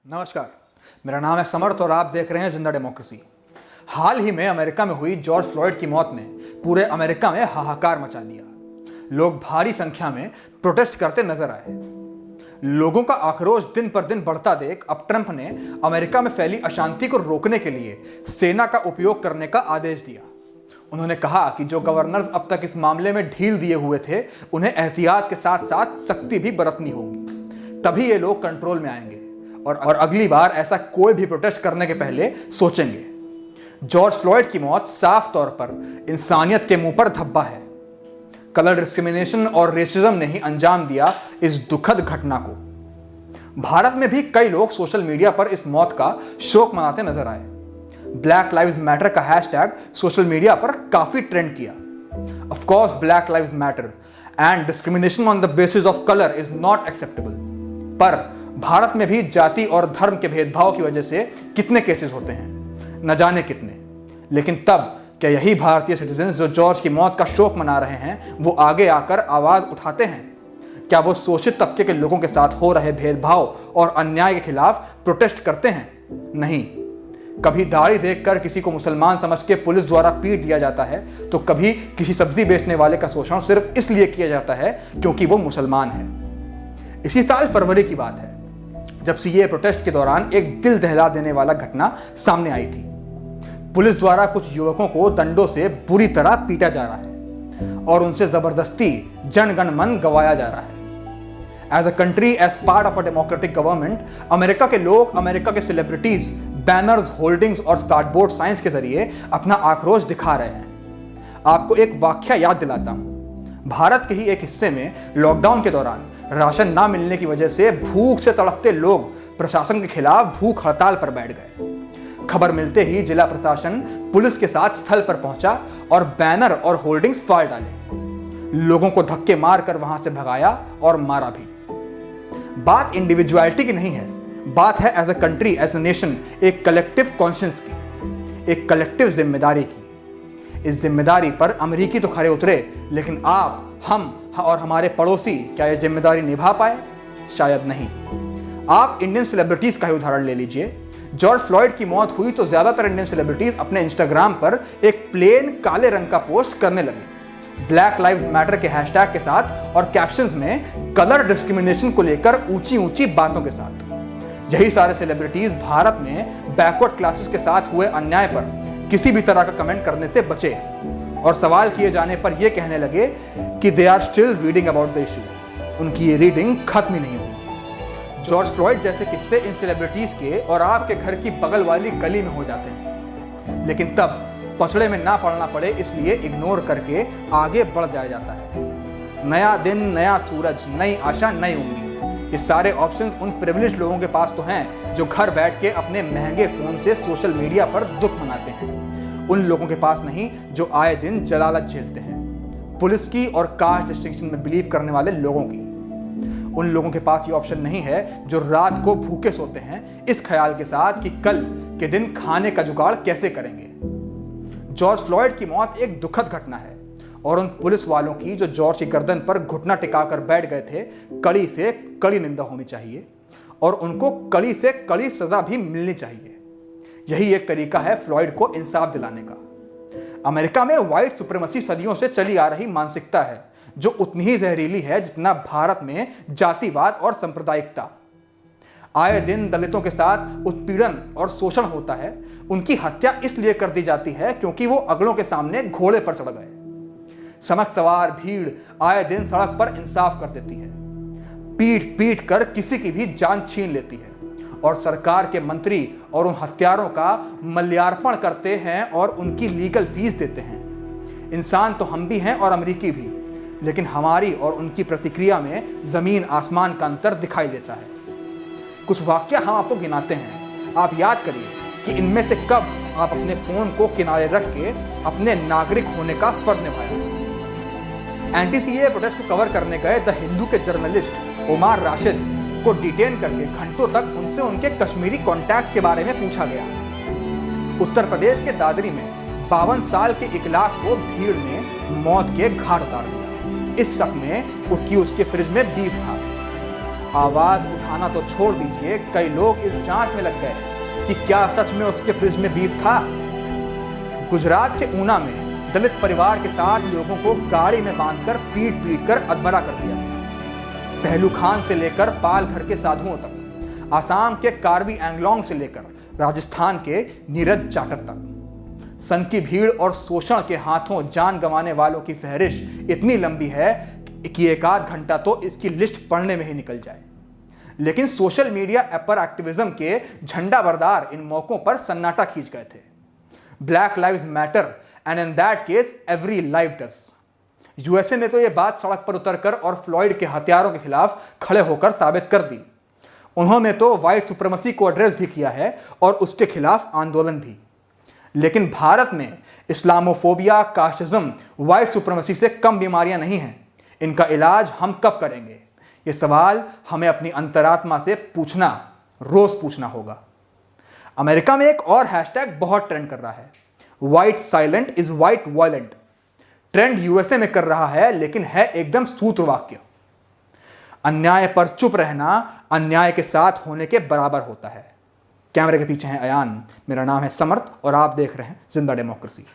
नमस्कार, मेरा नाम है समर्थ और आप देख रहे हैं जिंदा डेमोक्रेसी। हाल ही में अमेरिका में हुई जॉर्ज फ्लॉयड की मौत ने पूरे अमेरिका में हाहाकार मचा दिया। लोग भारी संख्या में प्रोटेस्ट करते नजर आए। लोगों का आक्रोश दिन पर दिन बढ़ता देख अब ट्रंप ने अमेरिका में फैली अशांति को रोकने के लिए सेना का उपयोग करने का आदेश दिया। उन्होंने कहा कि जो गवर्नर्स अब तक इस मामले में ढील दिए हुए थे, उन्हें एहतियात के साथ साथ सख्ती भी बरतनी होगी, तभी ये लोग कंट्रोल में आएंगे और अगली बार ऐसा कोई भी प्रोटेस्ट करने के पहले सोचेंगे। जॉर्ज फ्लॉयड की मौत साफ तौर पर इंसानियत के मुंह पर धब्बा है। कलर डिस्क्रिमिनेशन और रेसिज्म ने ही अंजाम दिया इस दुखद घटना को। भारत में भी कई लोग सोशल मीडिया पर इस मौत का शोक मनाते नजर आए। ब्लैक लाइव्स मैटर का हैशटैग सोशल मीडिया पर काफी ट्रेंड किया। Of course black lives matter and discrimination on the basis of colour is not acceptable. पर भारत में भी जाति और धर्म के भेदभाव की वजह से कितने केसेस होते हैं, न जाने कितने। लेकिन तब क्या यही भारतीय सिटीजन जो जॉर्ज की मौत का शोक मना रहे हैं, वो आगे आकर आवाज उठाते हैं? क्या वो शोषित तबके के लोगों के साथ हो रहे भेदभाव और अन्याय के खिलाफ प्रोटेस्ट करते हैं? नहीं। कभी दाढ़ी देखकर किसी को मुसलमान समझ के पुलिस द्वारा पीट दिया जाता है, तो कभी किसी सब्जी बेचने वाले का शोषण सिर्फ इसलिए किया जाता है क्योंकि वो मुसलमान है। इसी साल फरवरी की बात है जब सीए प्रोटेस्ट के दौरान एक दिल दहला देने वाला घटना सामने आई थी। पुलिस द्वारा कुछ युवकों को डंडों से बुरी तरह पीटा जा रहा है और उनसे जबरदस्ती जन गण मन गवाया जा रहा है। As a country, as part of a democratic government, America के लोग, अमेरिका के सेलिब्रिटीज बैनर्स, होल्डिंग्स और कार्डबोर्ड साइंस के जरिए अपना आक्रोश दिखा रहे हैं। आपको एक वाकया याद दिलाता हूं। भारत के ही एक हिस्से में लॉकडाउन के दौरान राशन ना मिलने की वजह से भूख से तड़पते लोग प्रशासन के खिलाफ भूख हड़ताल पर बैठ गए। खबर मिलते ही जिला प्रशासन पुलिस के साथ स्थल पर पहुंचा और बैनर और होल्डिंग्स फाड़ डाले। लोगों को धक्के मारकर वहां से भगाया और मारा भी। बात इंडिविजुअलिटी की नहीं है, बात है as a country, as a nation, एक कलेक्टिव कॉन्शियंस की, एक कलेक्टिव जिम्मेदारी की। इस जिम्मेदारी पर अमेरिकी तो खरे उतरे, लेकिन आप, हम और हमारे पड़ोसी क्या ये जिम्मेदारी निभा पाए? शायद नहीं। आप इंडियन सेलिब्रिटीज का ही उदाहरण ले लीजिए। जॉर्ज फ्लॉयड की मौत हुई तो ज्यादातर इंडियन सेलिब्रिटीज अपने इंस्टाग्राम पर एक प्लेन काले रंग का पोस्ट करने लगे, ब्लैक लाइव्स मैटर के हैशटैग के साथ और कैप्शंस में कलर डिस्क्रिमिनेशन को लेकर ऊंची ऊंची बातों के साथ। यही सारे सेलिब्रिटीज भारत में बैकवर्ड क्लासेस के साथ हुए अन्याय पर किसी भी तरह का कमेंट करने से बचे और सवाल किए जाने पर यह कहने लगे कि they are still reading about the issue. उनकी ये रीडिंग खत्म ही नहीं हुई। जॉर्ज फ्लॉयड जैसे किस्से इन सेलिब्रिटीज के और आपके घर की बगल वाली गली में हो जाते हैं, लेकिन तब पछड़े में ना पड़ना पड़े इसलिए इग्नोर करके आगे बढ़ जाया जाता है। नया दिन, नया सूरज, नई आशा, नई उम्मीद, ये सारे ऑप्शंस उन प्रिविलेज्ड लोगों के पास तो हैं जो घर बैठ के अपने महंगे फोन से सोशल मीडिया पर दुख मनाते हैं। उन लोगों के पास नहीं जो आए दिन जलालत झेलते हैं, पुलिस की और कास्ट डिस्टिंक्शन में बिलीव करने वाले लोगों की। उन लोगों के पास ये ऑप्शन नहीं है जो रात को भूखे सोते हैं इस ख्याल के साथ कि कल के दिन खाने का जुगाड़ कैसे करेंगे। जॉर्ज फ्लॉयड की मौत एक दुखद घटना है और उन पुलिस वालों की जो जॉर्ज की गर्दन पर घुटना टिकाकर बैठ गए थे, कड़ी से कड़ी निंदा होनी चाहिए और उनको कड़ी से कड़ी सजा भी मिलनी चाहिए। यही एक तरीका है फ्लॉयड को इंसाफ दिलाने का। अमेरिका में व्हाइट सुप्रीमेसी सदियों से चली आ रही मानसिकता है जो उतनी ही जहरीली है जितना भारत में जातिवाद और सांप्रदायिकता। आए दिन दलितों के साथ उत्पीड़न और शोषण होता है। उनकी हत्या इसलिए कर दी जाती है क्योंकि वो अगलों के सामने घोड़े पर चढ़ गए। समझ सवार भीड़ आए दिन सड़क पर इंसाफ कर देती है, पीट पीट कर किसी की भी जान छीन लेती है और सरकार के मंत्री और उन हत्यारों का मल्यार्पण करते हैं और उनकी लीगल फीस देते हैं। इंसान तो हम भी हैं और अमेरिकी भी, लेकिन हमारी और उनकी प्रतिक्रिया में जमीन आसमान का अंतर दिखाई देता है। कुछ वाक्य हम आपको गिनाते हैं, आप याद करिए कि इनमें से कब आप अपने फोन को किनारे रख के अपने नागरिक होने का फर्ज निभाया। एंटी सीए प्रोटेस्ट को कवर करने गए द हिंदू के जर्नलिस्ट ओमार राशिद को डिटेन करके घंटों तक उनसे उनके कश्मीरी कॉन्टैक्ट्स के बारे में पूछा गया। उत्तर प्रदेश के दादरी में 52 साल के इकलाक को भीड़ ने मौत के घाट उतार दिया। इस शक में उसके फ्रिज में बीफ था। आवाज उठाना तो छोड़ दीजिए, कई लोग इस जांच में लग गए कि क्या सच में उसके फ्रिज में बीफ था। गुजरात के ऊना में दलित परिवार के साथ लोगों को गाड़ी में बांधकर पीट पीट कर अधमरा कर दिया गया। पहलू खान से लेकर पालघर के साधुओं तक, आसाम के कार्बी एंगलोंग से लेकर राजस्थान के नीरज जाटव तक, सन की भीड़ और शोषण के हाथों जान गंवाने वालों की फहरिस्त इतनी लंबी है कि एक आध घंटा तो इसकी लिस्ट पढ़ने में ही निकल जाए। लेकिन सोशल मीडिया एपर एक्टिविज्म के झंडा बरदार इन मौकों पर सन्नाटा खींच गए थे। Black lives matter and in that case every life does. USA ने तो यह बात सड़क पर उतरकर और फ्लॉयड के हत्यारों के खिलाफ खड़े होकर साबित कर दी। उन्होंने तो व्हाइट सुप्रीमेसी को एड्रेस भी किया है और उसके खिलाफ आंदोलन भी। लेकिन भारत में इस्लामोफोबिया, कास्टिज्म, व्हाइट सुप्रीमेसी से कम बीमारियां नहीं हैं। इनका इलाज हम कब करेंगे? ये सवाल हमें अपनी अंतरात्मा से पूछना, रोज पूछना होगा। अमेरिका में एक और हैशटैग बहुत ट्रेंड कर रहा है, white silent is white violent. Trend USA में कर रहा है, लेकिन है एकदम सूत्रवाक्य। अन्याय पर चुप रहना अन्याय के साथ होने के बराबर होता है। कैमरे के पीछे हैं अयान, मेरा नाम है समर्थ और आप देख रहे हैं जिंदा डेमोक्रेसी।